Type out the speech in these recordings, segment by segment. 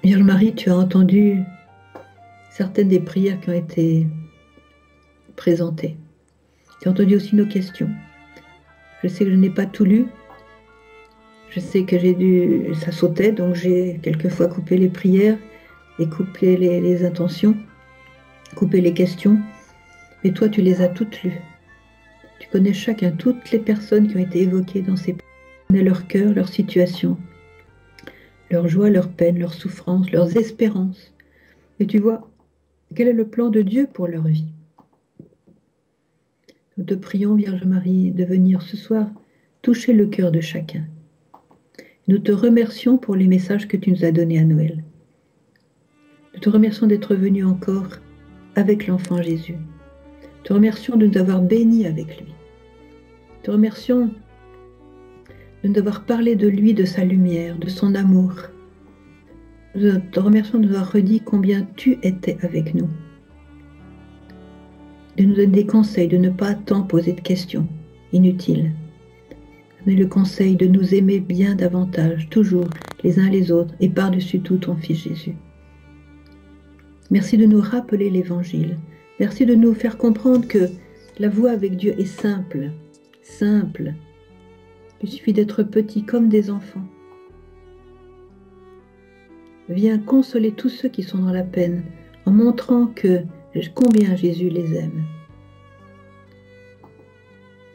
Vierge Marie, tu as entendu certaines des prières qui ont été présentées. Tu as entendu aussi nos questions. Je sais que je n'ai pas tout lu. Je sais que ça sautait, donc j'ai quelquefois coupé les prières et coupé les intentions, coupé les questions. Mais toi, tu les as toutes lues. Tu connais chacun, toutes les personnes qui ont été évoquées dans ces prières. Tu connais leur cœur, leur situation, leur joie, leur peine, leur souffrance, leurs espérances. Et tu vois quel est le plan de Dieu pour leur vie. Nous te prions, Vierge Marie, de venir ce soir toucher le cœur de chacun. Nous te remercions pour les messages que tu nous as donnés à Noël. Nous te remercions d'être venu encore avec l'enfant Jésus. Nous te remercions de nous avoir bénis avec lui. Nous te remercions de nous avoir parlé de lui, de sa lumière, de son amour. Nous te remercions de nous avoir redit combien tu étais avec nous. De nous donner des conseils, de ne pas tant poser de questions inutiles. Donner le conseil de nous aimer bien davantage, toujours les uns les autres, et par-dessus tout ton Fils Jésus. Merci de nous rappeler l'Évangile. Merci de nous faire comprendre que la voie avec Dieu est simple, simple. Il suffit d'être petit comme des enfants. Viens consoler tous ceux qui sont dans la peine, en montrant combien Jésus les aime.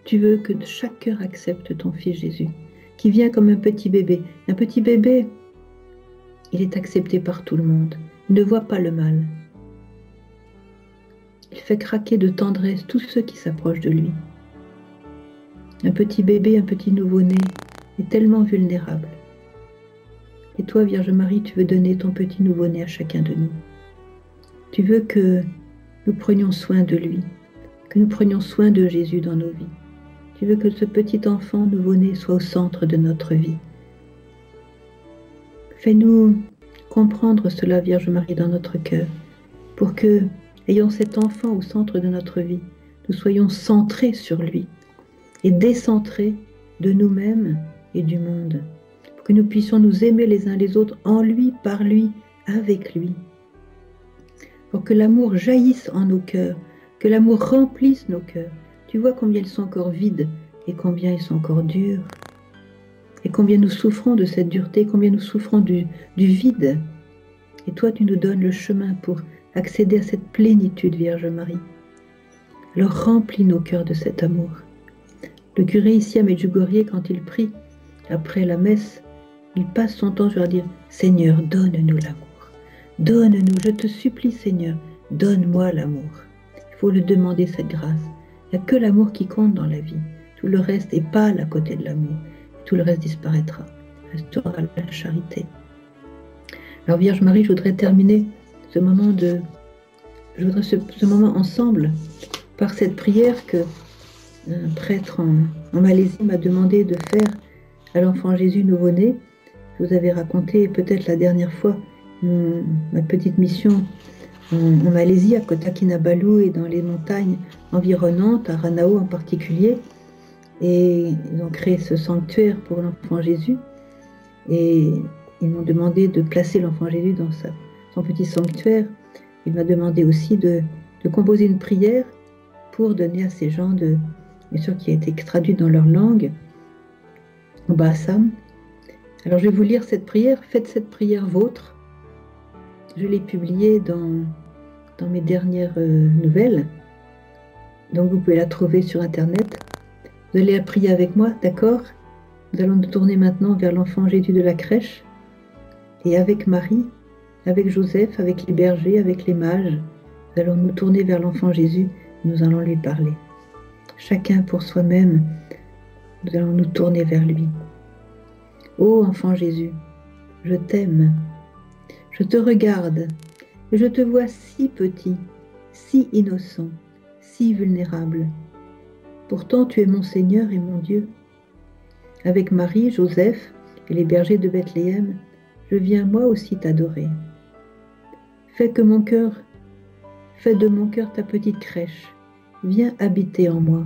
Tu veux que chaque cœur accepte ton Fils Jésus, qui vient comme un petit bébé. Un petit bébé, il est accepté par tout le monde. Il ne voit pas le mal. Il fait craquer de tendresse tous ceux qui s'approchent de lui. Un petit bébé, un petit nouveau-né est tellement vulnérable. Et toi, Vierge Marie, tu veux donner ton petit nouveau-né à chacun de nous. Tu veux que nous prenions soin de lui, que nous prenions soin de Jésus dans nos vies. Tu veux que ce petit enfant nouveau-né soit au centre de notre vie. Fais-nous comprendre cela, Vierge Marie, dans notre cœur, pour que, ayant cet enfant au centre de notre vie, nous soyons centrés sur lui et décentrés de nous-mêmes et du monde, pour que nous puissions nous aimer les uns les autres en lui, par lui, avec lui, pour que l'amour jaillisse en nos cœurs, que l'amour remplisse nos cœurs. Tu vois combien ils sont encore vides et combien ils sont encore durs, et combien nous souffrons de cette dureté, combien nous souffrons du vide. Et toi, tu nous donnes le chemin pour accéder à cette plénitude, Vierge Marie. Alors remplis nos cœurs de cet amour. Le curé ici à Medjugorje, quand il prie après la messe, il passe son temps à dire « Seigneur, donne-nous l'amour. Donne-nous, je te supplie Seigneur, donne-moi l'amour. » Il faut lui demander cette grâce. Il n'y a que l'amour qui compte dans la vie. Tout le reste est pâle à côté de l'amour. Tout le reste disparaîtra. Restera la charité. Alors Vierge Marie, je voudrais terminer ce moment ensemble par cette prière que un prêtre en Malaisie m'a demandé de faire à l'enfant Jésus nouveau-né. Je vous avais raconté peut-être la dernière fois ma petite mission en Malaisie, à Kota Kinabalu et dans les montagnes environnantes, à Ranao en particulier. Et ils ont créé ce sanctuaire pour l'enfant Jésus. Et ils m'ont demandé de placer l'enfant Jésus dans son petit sanctuaire. Il m'a demandé aussi de composer une prière pour donner à ces gens, bien sûr qui a été traduite dans leur langue, au Bahasam. Alors je vais vous lire cette prière. Faites cette prière vôtre. Je l'ai publiée dans mes dernières nouvelles. Donc vous pouvez la trouver sur Internet. Vous allez la prier avec moi, d'accord? Nous allons nous tourner maintenant vers l'enfant Jésus de la crèche. Et avec Marie, avec Joseph, avec les bergers, avec les mages, nous allons nous tourner vers l'enfant Jésus et nous allons lui parler. Chacun pour soi-même, nous allons nous tourner vers lui. Ô enfant Jésus, je t'aime. Je te regarde et je te vois si petit, si innocent, si vulnérable. Pourtant, tu es mon Seigneur et mon Dieu. Avec Marie, Joseph et les bergers de Bethléem, je viens moi aussi t'adorer. Fais de mon cœur ta petite crèche. Viens habiter en moi.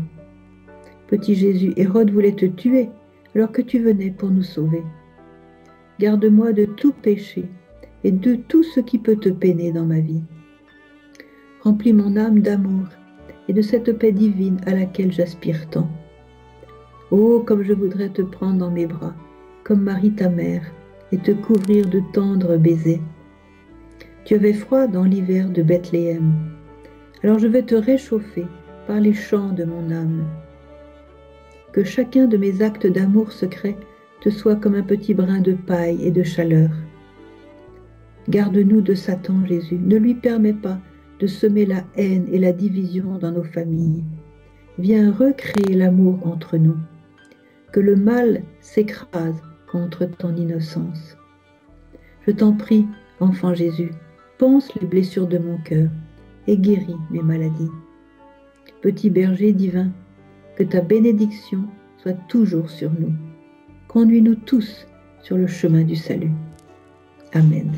Petit Jésus, Hérode voulait te tuer alors que tu venais pour nous sauver. garde-moi de tout péché et de tout ce qui peut te peiner dans ma vie. Remplis mon âme d'amour et de cette paix divine à laquelle j'aspire tant. Oh, comme je voudrais te prendre dans mes bras, comme Marie ta mère, et te couvrir de tendres baisers. Tu avais froid dans l'hiver de Bethléem, alors je vais te réchauffer par les chants de mon âme. Que chacun de mes actes d'amour secret te soit comme un petit brin de paille et de chaleur. Garde-nous de Satan, Jésus, ne lui permets pas de semer la haine et la division dans nos familles. Viens recréer l'amour entre nous. Que le mal s'écrase contre ton innocence. Je t'en prie, enfant Jésus, pense les blessures de mon cœur et guéris mes maladies. Petit berger divin, que ta bénédiction soit toujours sur nous. Conduis-nous tous sur le chemin du salut. Amen.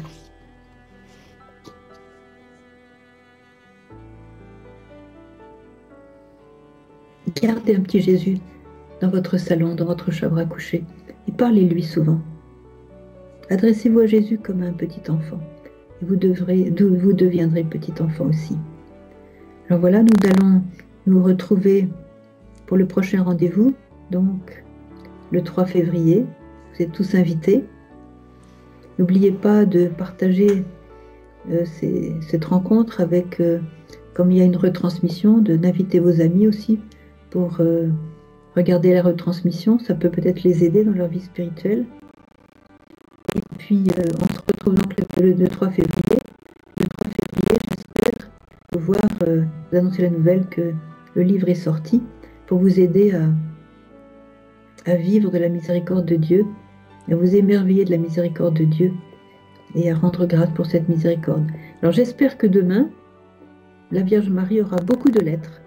Gardez un petit Jésus dans votre salon, dans votre chambre à coucher, et parlez-lui souvent. Adressez-vous à Jésus comme à un petit enfant, et vous deviendrez petit enfant aussi. Alors voilà, nous allons nous retrouver pour le prochain rendez-vous, donc le 3 février. Vous êtes tous invités. N'oubliez pas de partager cette rencontre avec, comme il y a une retransmission, d'inviter vos amis aussi pour regarder la retransmission. Ça peut peut-être les aider dans leur vie spirituelle. Et puis, on se retrouve donc le 3 février. Le 3 février, j'espère pouvoir vous annoncer la nouvelle que le livre est sorti pour vous aider à vivre de la miséricorde de Dieu, à vous émerveiller de la miséricorde de Dieu et à rendre grâce pour cette miséricorde. Alors j'espère que demain, la Vierge Marie aura beaucoup de lettres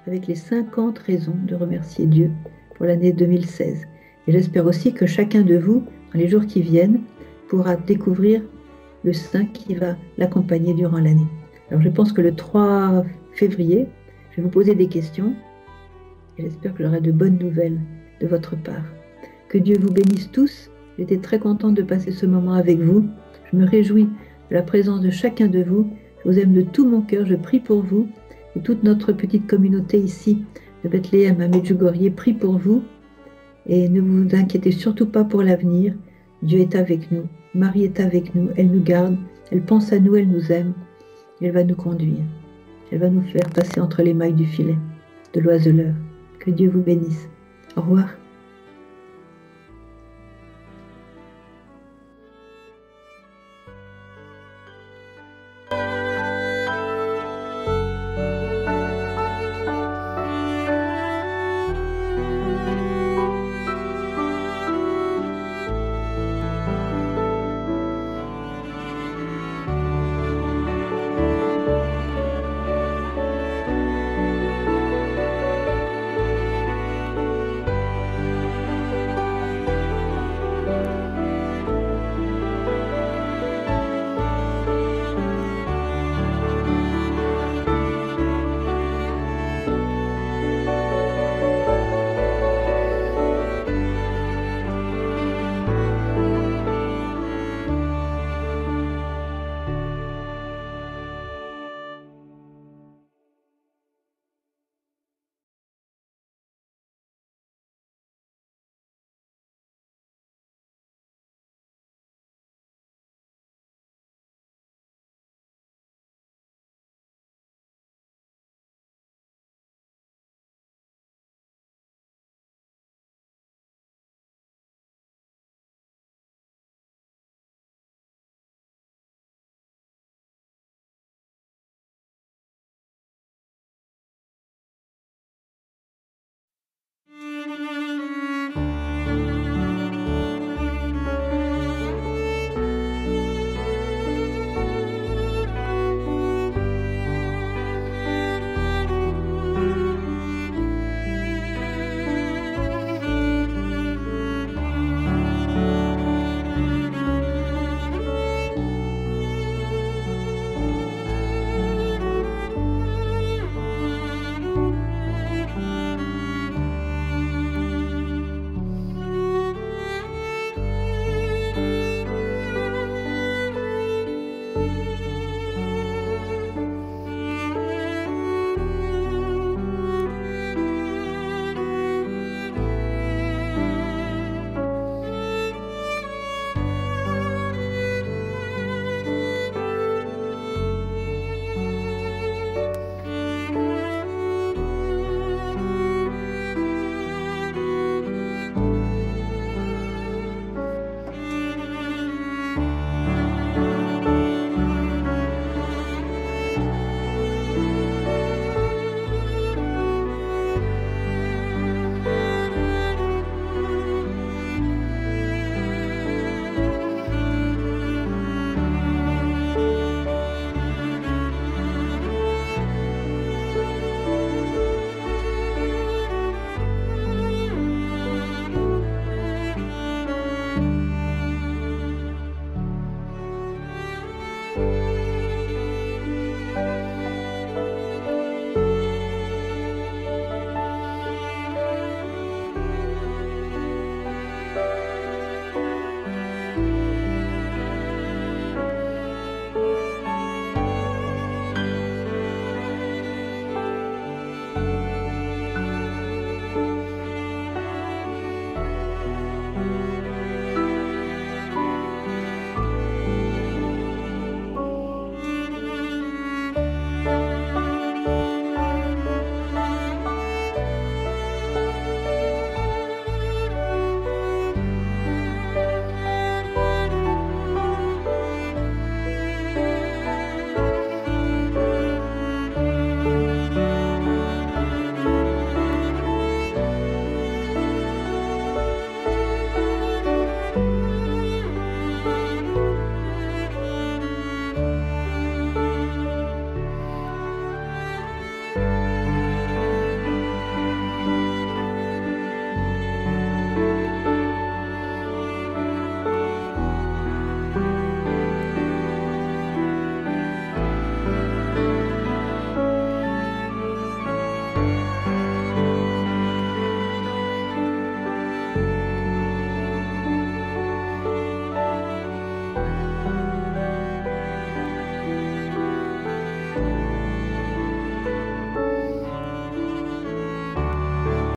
avec les 50 raisons de remercier Dieu pour l'année 2016. Et j'espère aussi que chacun de vous, dans les jours qui viennent, pourra découvrir le saint qui va l'accompagner durant l'année. Alors je pense que le 3 février, je vais vous poser des questions et j'espère que j'aurai de bonnes nouvelles de votre part. Que Dieu vous bénisse tous. J'étais très contente de passer ce moment avec vous. Je me réjouis de la présence de chacun de vous. Je vous aime de tout mon cœur. Je prie pour vous. Et toute notre petite communauté ici de Bethléem à Medjugorje prie pour vous. Et ne vous inquiétez surtout pas pour l'avenir. Dieu est avec nous. Marie est avec nous. Elle nous garde. Elle pense à nous. Elle nous aime. Elle va nous conduire. Elle va nous faire passer entre les mailles du filet de l'oiseleur. Que Dieu vous bénisse. Au revoir.